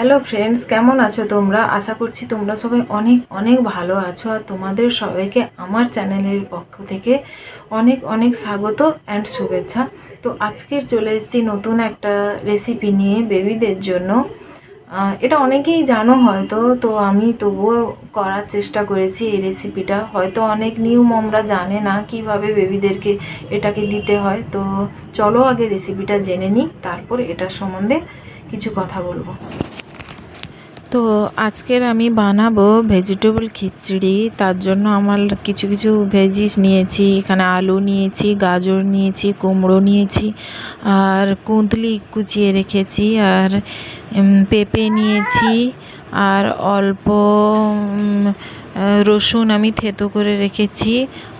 Hello friends, কেমন আছো তোমরা? আশা করছি তোমরা সবাই অনেক অনেক ভালো আছো। আর তোমাদের সবাইকে আমার চ্যানেলের পক্ষ থেকে অনেক অনেক স্বাগত অ্যান্ড শুভেচ্ছা। তো আজকের চলে এসেছি নতুন একটা রেসিপি নিয়ে বেবিদের জন্য। এটা অনেকেই জানো হয়তো, তো আমি তবুও করার চেষ্টা করেছি এই রেসিপিটা। হয়তো অনেক নিউ মমরা জানে না কিভাবে বেবিদেরকে এটাকে দিতে হয়। তো চলো আগে রেসিপিটা জেনে নিই, তারপর এটার সম্বন্ধে কিছু কথা বলবো। তো আজকের আমি বানাবো ভেজিটেবল খিচড়ি। তার জন্য আমার কিছু কিছু ভেজিস নিয়েছি। এখানে আলু নিয়েছি, গাজর নিয়েছি, কুমড়ো নিয়েছি, আর কুঁদলি কুচিয়ে রেখেছি, আর পেঁপে নিয়েছি, আর অল্প রসুন আমি থেতো করে রেখেছি,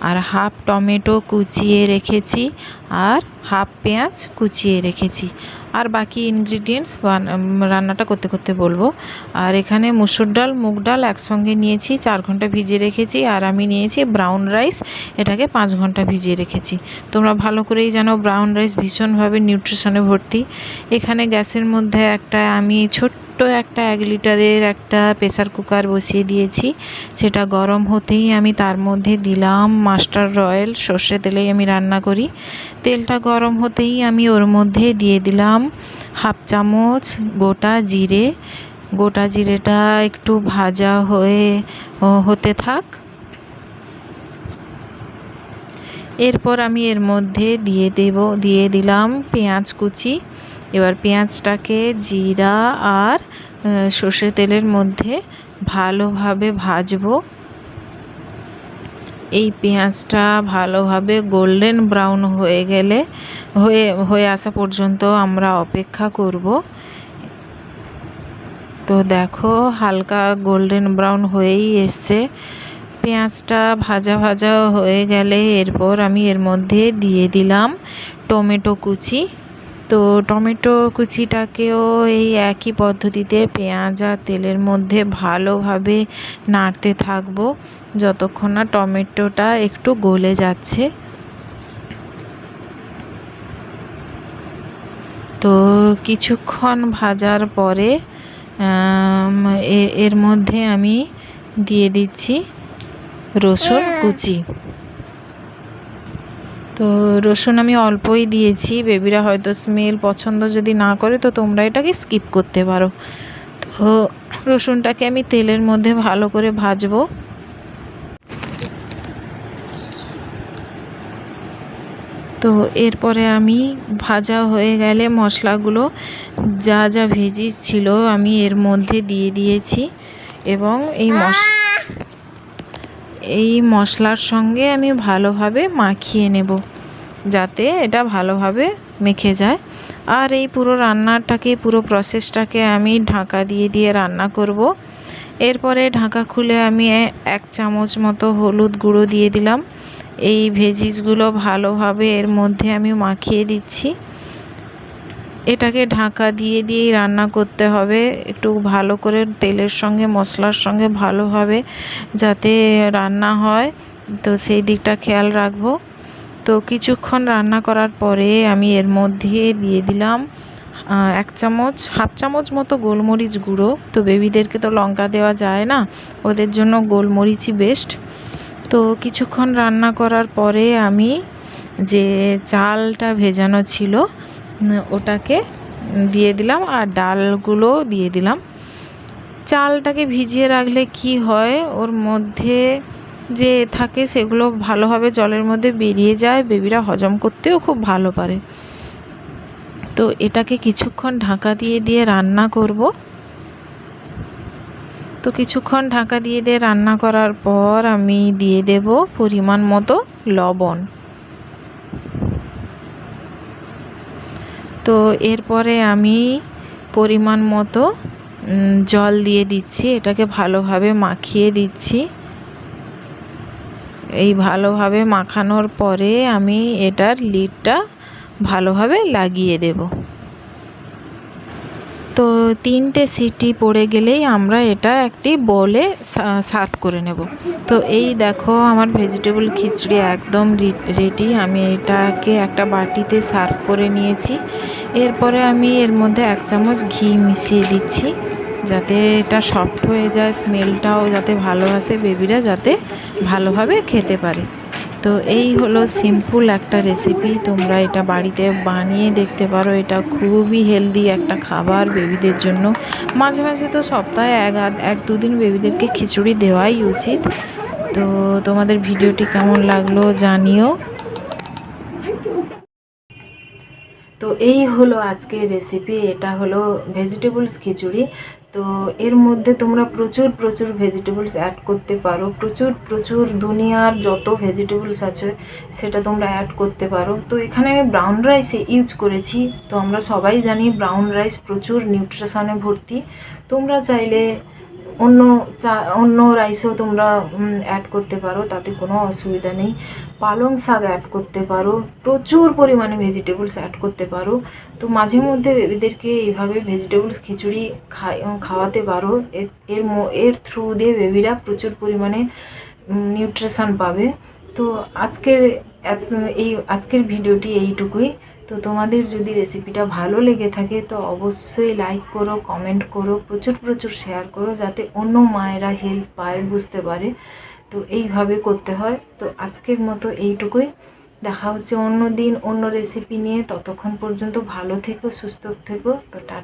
আর হাফ টমেটো কুচিয়ে রেখেছি, আর হাফ পেঁয়াজ কুচিয়ে রেখেছি। আর বাকি ইনগ্রিডিয়েন্টস রান্নাটা করতে করতে বলবো। আর এখানে মুসুর ডাল, মুগ ডাল একসঙ্গে নিয়েছি, 4 ঘন্টা ভিজিয়ে রেখেছি। আর আমি নিয়েছি ব্রাউন রাইস, এটাকে 5 ঘন্টা ভিজিয়ে রেখেছি। তোমরা ভালো করেই জানো ব্রাউন রাইস ভীষণভাবে নিউট্রিশনে ভর্তি। এখানে গ্যাসের মধ্যে আমি ছোট্ট একটা 1 লিটারের একটা প্রেসার কুকার বসিয়ে দিয়েছি। সেটা গরম হতেই আমি তার মধ্যে দিলাম মাস্টার্ড অয়েল। সর্ষে তেলেই আমি রান্না করি। তেলটা গরম হতেই আমি ওর মধ্যে দিয়ে দিলাম হাফ চামচ গোটা জিরে। গোটা জিরেটা একটু ভাজা হতে থাক। এরপর আমি এর মধ্যে দিয়ে দিলাম পেঁয়াজ কুচি। এবার পেঁয়াজটাকে জিরা আর সর্ষে তেলের মধ্যে ভালোভাবে ভাজবো। এই পেঁয়াজটা ভালোভাবে গোল্ডেন ব্রাউন হয়ে আসা পর্যন্ত আমরা অপেক্ষা করব। তো দেখো হালকা গোল্ডেন ব্রাউন হয়েই এসছে। পেঁয়াজটা ভাজা ভাজা হয়ে গেলে এরপর আমি এর মধ্যে দিয়ে দিলাম টমেটো কুচি। তো টমেটো কুচিটাকেও এই একই পদ্ধতিতে পেঁয়াজ আর তেলের মধ্যে ভালোভাবে নাড়তে থাকবো যতক্ষণ না টমেটোটা একটু গলে যাচ্ছে। তো কিছুক্ষণ ভাজার পরে এর মধ্যে আমি দিয়ে দিচ্ছি রসুন কুচি। তো রসুন আমি অল্পই দিয়েছি। বেবিরা হয়তো স্মেল পছন্দ যদি না করে তো তোমরা এটাকে স্কিপ করতে পারো। তো রসুনটাকে আমি তেলের মধ্যে ভালো করে ভাজবো। তো এরপরে আমি ভাজা হয়ে গেলে মশলাগুলো যা যা ভেজিস ছিল আমি এর মধ্যে দিয়ে দিয়েছি, এবং এই মশলার সঙ্গে আমি ভালোভাবে মাখিয়ে নেব যাতে এটা ভালোভাবে মেখে যায়। আর এই পুরো পুরো প্রসেসটাকে আমি ঢাকা দিয়ে রান্না করব। এরপরে ঢাকা খুলে আমি 1 চামচ মতো হলুদ গুঁড়ো দিয়ে দিলাম। এই ভেজিসগুলো ভালোভাবে এর মধ্যে আমি মাখিয়ে দিচ্ছি। এটাকে ঢাকা দিয়েই রান্না করতে হবে, একটু ভালো করে তেলের সঙ্গে মশলার সঙ্গে ভালোভাবে যাতে রান্না হয়, তো সেই দিকটা খেয়াল রাখবো। তো কিছুক্ষণ রান্না করার পরে আমি এর মধ্যে দিয়ে দিলাম হাফ চামচ মতো গোলমরিচ গুঁড়ো। তো বেবিদেরকে তো লঙ্কা দেওয়া যায় না, ওদের জন্য গোলমরিচই বেস্ট। তো কিছুক্ষণ রান্না করার পরে আমি যে চালটা ভেজানো ছিল ওটাকে দিয়ে দিলাম, আর ডালগুলো দিয়ে দিলাম। চালটাকে ভিজিয়ে রাখলে কি হয়, ওর মধ্যে যে থাকে সেগুলো ভালোভাবে জলের মধ্যে বেরিয়ে যায়, বেবিরা হজম করতেও খুব ভালো পারে। তো এটাকে কিছুক্ষণ ঢাকা দিয়ে রান্না করব। তো কিছুক্ষণ ঢাকা দিয়ে রান্না করার পর আমি দিয়ে দেব পরিমাণ মতো লবণ। তো এরপরে আমি পরিমাণ মতো জল দিয়ে দিচ্ছি, এটাকে ভালোভাবে মাখিয়ে দিচ্ছি। এই ভালোভাবে মাখানোর পরে আমি এটার লিডটা ভালোভাবে লাগিয়ে দেব। তো 3টে সিটি পড়ে গেলেই আমরা এটা একটি বোলে সার্ভ করে নেব। তো এই দেখো আমার ভেজিটেবল খিচড়ি একদম রেডি। আমি এটাকে একটা বাটিতে সার্ভ করে নিয়েছি। এরপরে আমি এর মধ্যে 1 চামচ ঘি মিশিয়ে দিচ্ছি যাতে এটা সফট হয়ে যায়, স্মেলটাও যাতে ভালো আসে, বেবিরা যাতে ভালোভাবে খেতে পারে। তো এই হলো সিম্পল একটা রেসিপি, তোমরা এটা বাড়িতে বানিয়ে দেখতে পারো। এটা খুবই হেলদি একটা খাবার বেবিদের জন্য। মাঝে মাঝে তো সপ্তাহে এক দুদিন বেবিদেরকে খিচুড়ি দেওয়াই উচিত। তো তোমাদের ভিডিওটি কেমন লাগলো জানিও। তো এই হলো আজকের রেসিপি, এটা হলো ভেজিটেবলস খিচুড়ি। তো এর মধ্যে তোমরা প্রচুর প্রচুর ভেজিটেবলস অ্যাড করতে পারো, প্রচুর প্রচুর দুনিয়ার যত ভেজিটেবলস আছে সেটা তোমরা অ্যাড করতে পারো। তো এখানে আমি ব্রাউন রাইস ইউজ করেছি। তো আমরা সবাই জানি ব্রাউন রাইস প্রচুর নিউট্রিশনে ভর্তি। তোমরা চাইলে অন্য রাইসও তোমরা অ্যাড করতে পারো, তাতে কোনো অসুবিধা নেই। পালং শাক অ্যাড করতে পারো, প্রচুর পরিমাণে ভেজিটেবলস অ্যাড করতে পারো। তো মাঝে মধ্যে বেবিদেরকে এইভাবে ভেজিটেবলস খিচুড়ি খাওয়াতে পারো। এর থ্রু দিয়ে বেবিরা প্রচুর পরিমাণে নিউট্রিশন পাবে। তো আজকের ভিডিওটি এইটুকুই। তো তোমাদের যদি রেসিপিটা ভালো লেগে থাকে তো অবশ্যই লাইক করো, কমেন্ট করো, প্রচুর প্রচুর শেয়ার করো, যাতে অন্য মায়েরা হেল্প পায়, বুঝতে পারে। তো এইভাবে করতে হয়। তো আজকের মতো এইটুকুই, দেখা হচ্ছে অন্য দিন অন্য রেসিপি নিয়ে। ততক্ষণ পর্যন্ত ভালো থেকো, সুস্থ থেকো। তো টাটা।